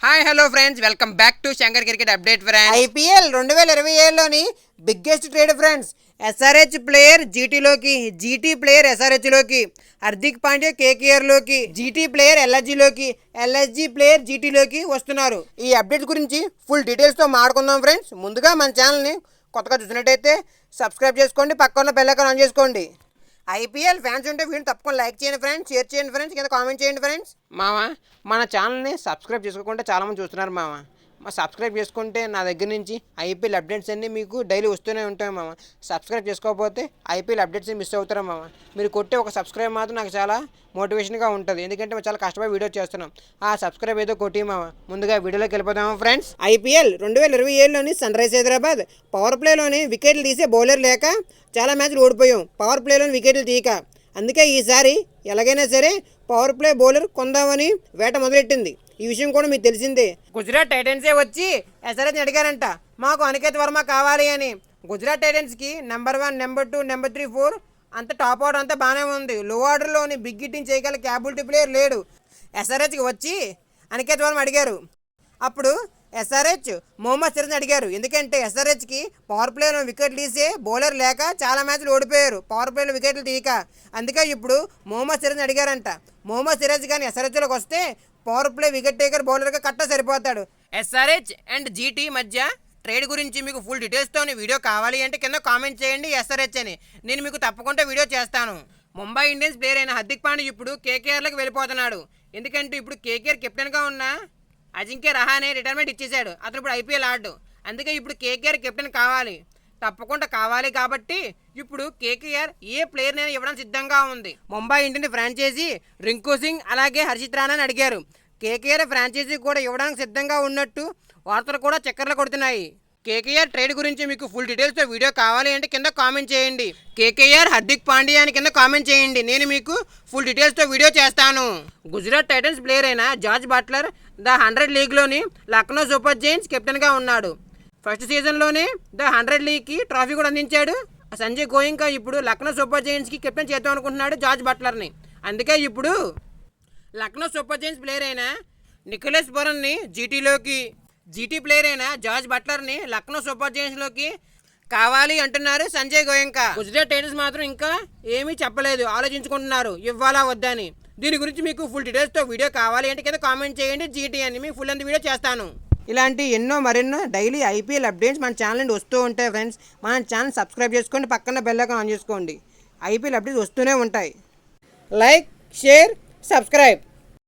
Hi hello friends, welcome back to Shankar cricket update friends. IPL 2027లోని biggest trade friends. SRH player జీటీలోకి, GT player ఎస్ఆర్హెచ్లోకి, హార్దిక్ పాండ్యా కేకేఆర్లోకి, GT player ఎల్ఎస్జీలోకి, LSG player జీటీలోకి వస్తున్నారు. ఈ అప్డేట్ గురించి ఫుల్ డీటెయిల్స్తో మాట్లాడుకుందాం ఫ్రెండ్స్. ముందుగా మన ఛానల్ని కొత్తగా చూసినట్టయితే సబ్స్క్రైబ్ చేసుకోండి, పక్కన బెల్ ఐకాన్ ఆన్ చేసుకోండి. ఐపీఎల్ ఫ్యాన్స్ ఉంటే వీడిని తప్పకుండా లైక్ చేయండి ఫ్రెండ్స్, షేర్ చేయండి ఫ్రెండ్స్, కింద కామెంట్ చేయండి ఫ్రెండ్స్. మామ, మన ఛానల్ని సబ్స్క్రైబ్ చేసుకోకుండా చాలామంది చూస్తున్నారు మామ. సబ్స్క్రైబ్ చేసుకుంటే నా దగ్గర నుంచి ఐపీఎల్ అప్డేట్స్ అన్నీ మీకు డైలీ వస్తూనే ఉంటాయి మామ. సబ్స్క్రైబ్ చేసుకోకపోతే ఐపీఎల్ అప్డేట్స్ మిస్ అవుతారా మామ. మీరు కొట్టే ఒక సబ్స్క్రైబ్ మాత్రం నాకు చాలా మోటివేషన్గా ఉంటుంది, ఎందుకంటే మేము చాలా కష్టపడి వీడియో చేస్తున్నాం. ఆ సబ్స్క్రైబ్ ఏదో కొట్టి మామ. ముందుగా వీడియోలోకి వెళ్ళిపోతాము ఫ్రెండ్స్. ఐపీఎల్ 2027లోని సన్ రైజ్ హైదరాబాద్ పవర్ ప్లేలోని వికెట్లు తీసే బౌలర్ లేక చాలా మ్యాచ్లు ఓడిపోయాం, పవర్ ప్లేలోని వికెట్లు తీయక. అందుకే ఈసారి ఎలాగైనా సరే పవర్ ప్లే బౌలర్ కొందామని వేట మొదలెట్టింది. ఈ విషయం కూడా మీకు తెలిసిందే. గుజరాత్ టైటన్సే వచ్చి ఎస్ఆర్హెచ్ని అడిగారంట, మాకు అనికేత్ వర్మ కావాలి అని. గుజరాత్ టైటన్స్కి నెంబర్ 1, నెంబర్ 2, నెంబర్ 3, 4 అంత టాప్ ఆర్డర్ అంతా బాగానే ఉంది. లో ఆర్డర్లోని బిగ్ హిట్టింగ్ చేయగల క్యాబిలిటీ ప్లేయర్ లేడు. ఎస్ఆర్హెచ్కి వచ్చి అనికేత్ వర్మ అడిగారు. అప్పుడు ఎస్ఆర్హెచ్ మొహమ్మద్ సిరాజ్ని అడిగారు, ఎందుకంటే ఎస్ఆర్హెచ్కి పవర్ ప్లేలో వికెట్లు తీసే బౌలర్ లేక చాలా మ్యాచ్లు ఓడిపోయారు, పవర్ ప్లేలో వికెట్లు తీయక. అందుకే ఇప్పుడు మొహమ్మద్ సిరాజ్ని అడిగారంట. మొహమ్మద్ సిరాజ్ కానీ ఎస్ఆర్హెచ్లోకి వస్తే పవర్ ప్లే వికెట్ టేకర్ బౌలర్గా కట్ట సరిపోతాడు. ఎస్ఆర్హెచ్ అండ్ జీటీ మధ్య ట్రేడ్ గురించి మీకు ఫుల్ డీటెయిల్స్తో వీడియో కావాలి అంటే కింద కామెంట్ చేయండి ఎస్ఆర్హెచ్ అని, నేను మీకు తప్పకుండా వీడియో చేస్తాను. ముంబై ఇండియన్స్ ప్లేయర్ అయిన హార్దిక్ పాండ్యా ఇప్పుడు కేకేఆర్లోకి వెళ్ళిపోతున్నాడు. ఎందుకంటే ఇప్పుడు కేకేఆర్ కెప్టెన్గా ఉన్న అజింక్య రహానే రిటైర్మెంట్ ఇచ్చేశాడు. అతను ఇప్పుడు ఐపీఎల్ ఆడు. అందుకే ఇప్పుడు కేకేఆర్ కెప్టెన్ కావాలి, తప్పకుండా కావాలి. కాబట్టి ఇప్పుడు కేకేఆర్ ఏ ప్లేయర్నైనా ఇవ్వడం సిద్ధంగా ఉంది. ముంబై ఇండియన్ ఫ్రాంచైజీ రింకు సింగ్ అలాగే హర్షిత్ రాణాని అడిగారు. కేకేఆర్ ఫ్రాంచైజీ కూడా ఇవ్వడానికి సిద్ధంగా ఉన్నట్టు వార్తలు కూడా చక్కర్లు కొడుతున్నాయి. కేకేఆర్ ట్రేడ్ గురించి మీకు ఫుల్ డీటెయిల్స్తో వీడియో కావాలి అంటే కింద కామెంట్ చేయండి. కేకేఆర్ హార్దిక్ పాండ్యా అని కింద కామెంట్ చేయండి, నేను మీకు ఫుల్ డీటెయిల్స్తో వీడియో చేస్తాను. గుజరాత్ టైటన్స్ ప్లేయర్ అయిన జార్జ్ బట్లర్ ద 100 లీగ్లోని లక్నో సూపర్ జైంట్స్ కెప్టెన్గా ఉన్నాడు. ఫస్ట్ సీజన్లోనే ద 100 లీగ్కి ట్రాఫీ కూడా అందించాడు. సంజయ్ గోయింకా ఇప్పుడు లక్నో సూపర్ జైంట్స్కి కెప్టెన్ చేద్దాం అనుకుంటున్నాడు జార్జ్ బట్లర్ని. అందుకే ఇప్పుడు లక్నో సూపర్ జైంట్స్ ప్లేయర్ అయిన నికోలస్ పురన్ని జీటీలోకి, జీటీ ప్లేయర్ అయిన జార్జ్ బట్లర్ని లక్నో సూపర్ జైంట్స్లోకి కావాలి అంటున్నారు సంజయ్ గోయంకా. గుజరాత్ టైటన్స్ మాత్రం ఇంకా ఏమీ చెప్పలేదు, ఆలోచించుకుంటున్నారు ఇవ్వాలా వద్దా అని. దీని గురించి మీకు ఫుల్ డీటెయిల్స్తో వీడియో కావాలి అంటే కింద కామెంట్ చేయండి జీటీ అని, మీకు ఫుల్ అంత వీడియో చేస్తాను. ఇలాంటి మరెన్నో డైలీ ఐపీఎల్ అప్డేట్స్ మన ఛానల్ నుండి వస్తూ ఉంటాయి ఫ్రెండ్స్. మన ఛానల్ సబ్స్క్రైబ్ చేసుకోండి, పక్కన బెల్ ఐకాన్ ఆన్ చేసుకోండి. ఐపీఎల్ అప్డేట్స్ వస్తూనే ఉంటాయి. Like, share, subscribe.